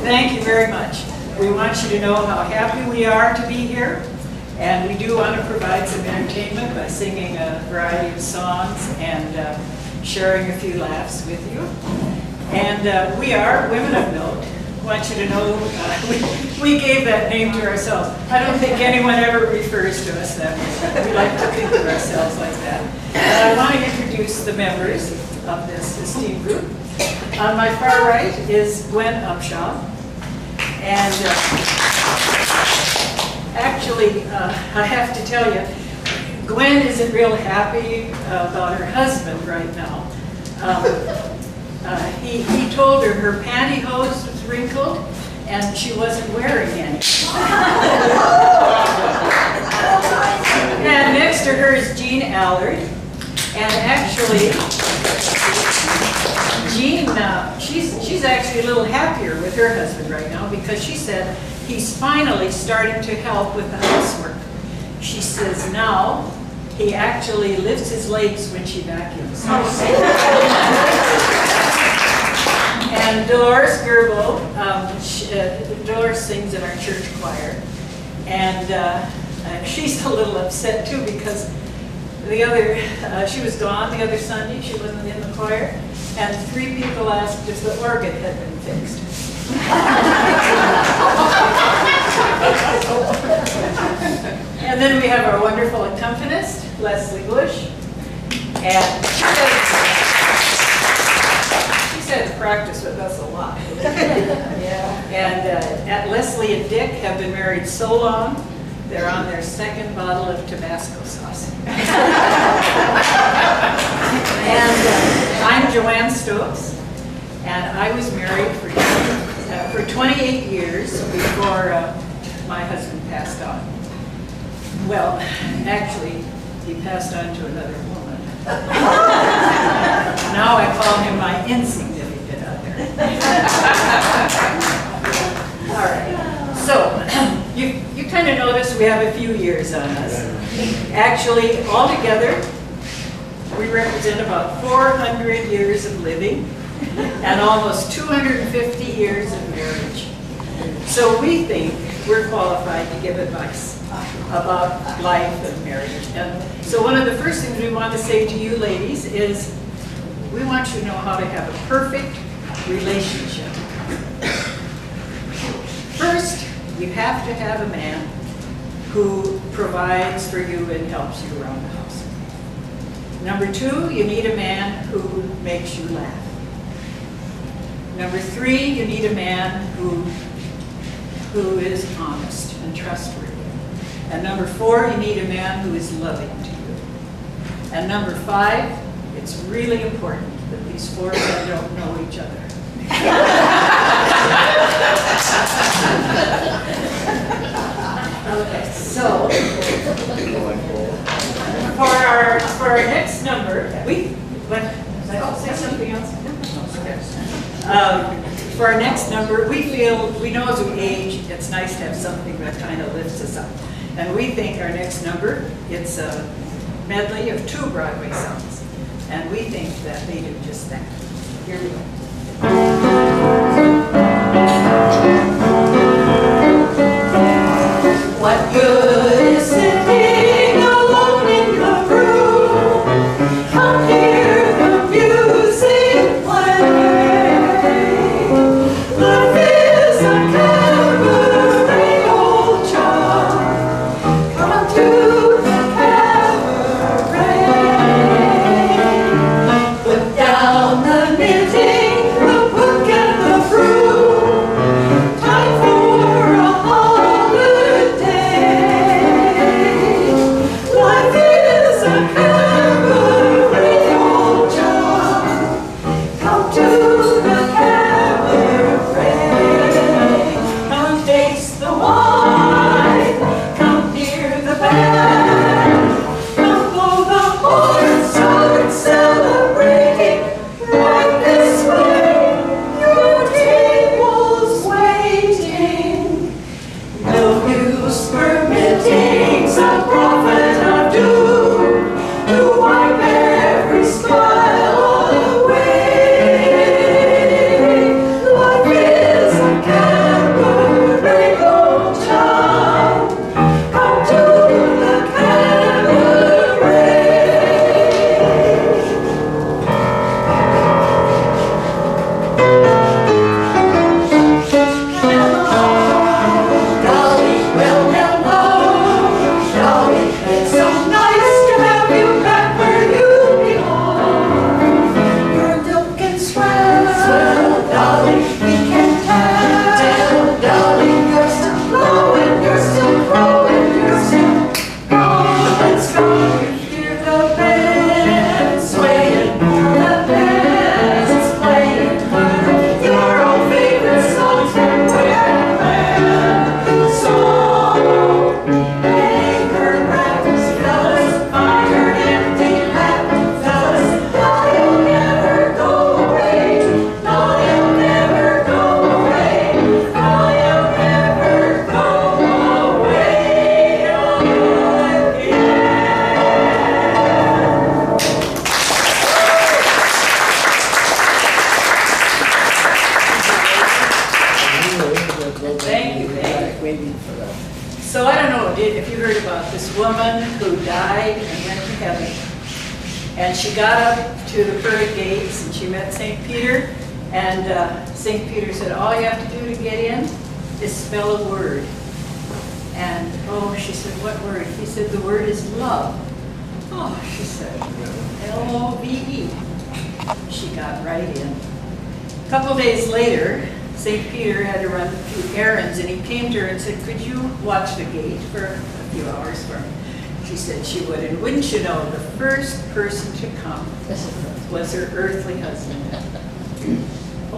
Thank you very much. We want you to know how happy we are to be here. And we do want to provide some entertainment by singing a variety of songs and sharing a few laughs with you. And we are Women of Note. I want you to know we gave that name to ourselves. I don't think anyone ever refers to us that way. We like to think of ourselves like that. And I want to introduce the members of this esteemed group. On my far right is Gwen Upshaw. And actually, I have to tell you, Gwen isn't real happy about her husband right now. He told her her pantyhose was wrinkled and she wasn't wearing any. And next to her is Jean Allard. And actually, Jean, she's actually a little happier with her husband right now because she said he's finally starting to help with the housework. She says now he actually lifts his legs when she vacuums. And Dolores Gerbo, Dolores sings in our church choir, and she's a little upset too because she was gone the other Sunday, she wasn't in the choir, and 3 people asked if the organ had been fixed. And then we have our wonderful accompanist, Leslie Bush, and she's had to practice with us a lot. And Leslie and Dick have been married so long, they're on their 2nd bottle of Tabasco sauce. And I'm Joanne Stokes, and I was married for 28 years before my husband passed on. Well, actually, he passed on to another woman. Now I call him my insignificant other. All right. So, you kind of notice we have a few years on us. Actually, altogether, we represent about 400 years of living and almost 250 years of marriage. So we think we're qualified to give advice about life and marriage. And so one of the first things we want to say to you ladies is we want you to know how to have a perfect relationship. First, you have to have a man who provides for you and helps you around the house. Number 2, you need a man who makes you laugh. Number 3, you need a man who is honest and trustworthy. And number 4, you need a man who is loving to you. And number 5, it's really important that these 4 men don't know each other. Okay, so for our next number, say something else. For our next number, we know as we age, it's nice to have something that kind of lifts us up. And we think our next number, it's a medley of 2 Broadway songs. And we think that they do just that. Here we go. What good is sitting alone in your room? Come hear the music play. Life is a cabaret, old child. Come on to the cabaret. Put down the knitting, the waiting for them. So I don't know if you heard about this woman who died and went to heaven. And she got up to the pearly gates and she met St. Peter. And St. Peter said, all you have to do to get in is spell a word. And oh, she said, what word? He said, the word is love. Oh, she said, L-O-V-E. She got right in. A couple days later, St. Peter had to run a few errands, and he came to her and said, could you watch the gate for a few hours for me? She said she would, and wouldn't you know, the first person to come was her earthly husband.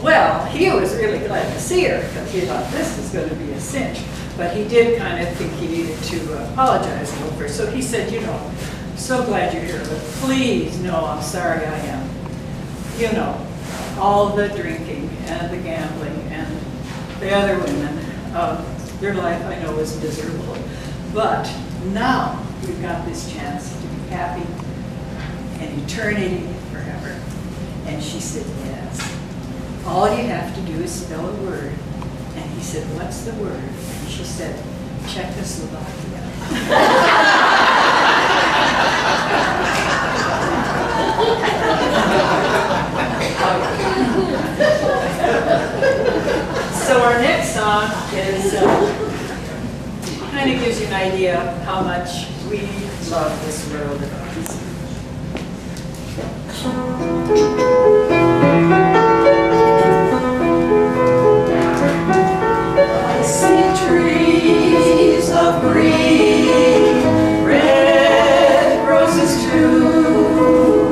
Well, he was really glad to see her, because he thought this was going to be a cinch. But he did kind of think he needed to apologize a little first. So he said, you know, I'm so glad you're here, but please, no, I'm sorry I am. You know, all the drinking and the gambling and the other women, their life I know is miserable. But now we've got this chance to be happy in eternity forever. And she said, yes. All you have to do is spell a word. And he said, what's the word? And she said, Czechoslovakia. So our next song is, kind of gives you an idea of how much we love this world of ours. I see trees of green, red roses too.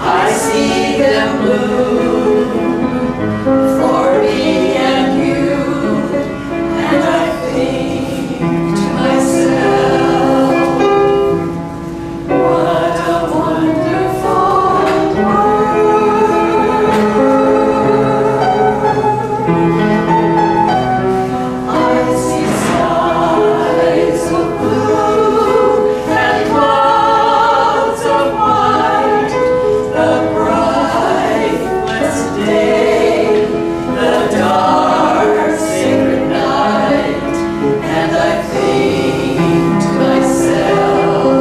I see them bloom for me and you, and I think to myself, what a wonderful world. I see skies of blue and clouds of white, the bright, blessed day, the dark, sacred night, and I think to myself,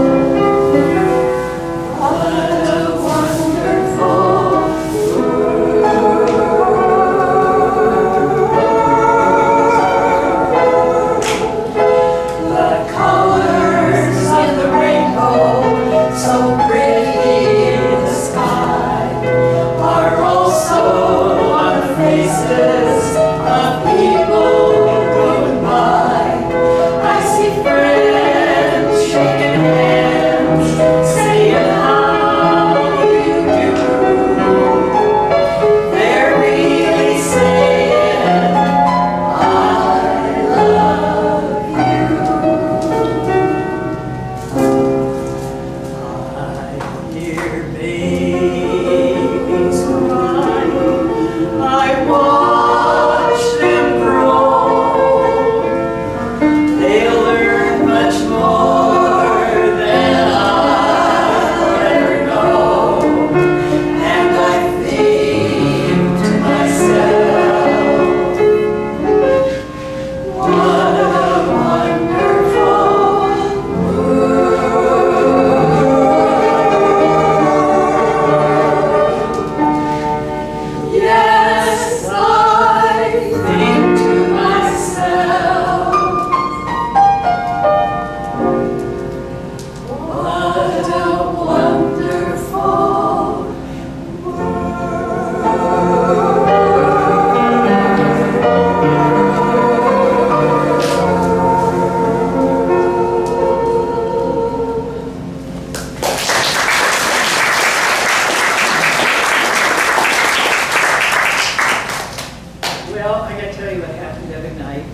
what a wonderful world. The colors in the rainbow, so pretty in the sky, are also on the faces of people going by. I see friends shaking hands, saying how you do. They're really saying, I love you. I hear babies cry, I watch them grow. They'll learn much more than I'll ever know. And I think to myself, what a wonderful world. Yes, I think to myself, what a wonderful Well, I gotta tell you what happened the other night.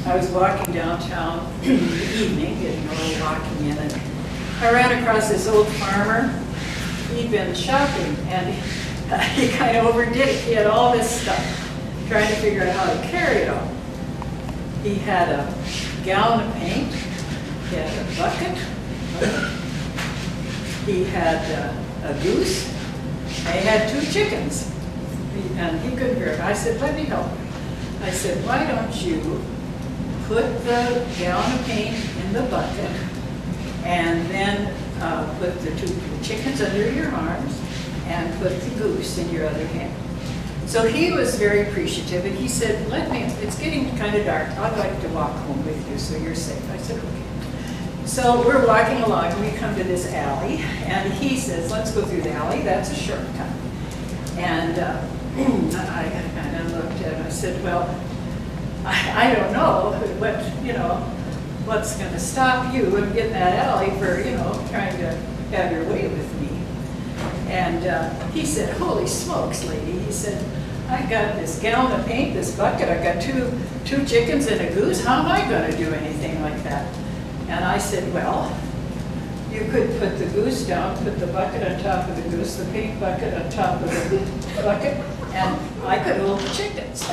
I was walking downtown in the evening, getting a little walking in, and I ran across this old farmer. He'd been shopping, and he kind of overdid it. He had all this stuff, trying to figure out how to carry it all. He had a gallon of paint, he had a bucket, he had a goose, and he had 2 chickens. And he couldn't hear it. I said, let me help you. I said, why don't you put the gallon of paint in the bucket, and then put the 2 chickens under your arms, and put the goose in your other hand. So he was very appreciative, and he said, it's getting kind of dark. I'd like to walk home with you so you're safe. I said, okay. So we're walking along, and we come to this alley, and he says, let's go through the alley. That's a shortcut. And I kind of looked at him. I said, well, I don't know what's going to stop you in getting that alley for, trying to have your way with me. And he said, holy smokes, lady. He said, I got this gallon of paint, this bucket, I got two chickens and a goose. How am I going to do anything like that? And I said, well, you could put the goose down, put the bucket on top of the goose, the paint bucket on top of the bucket, and I could hold the chickens.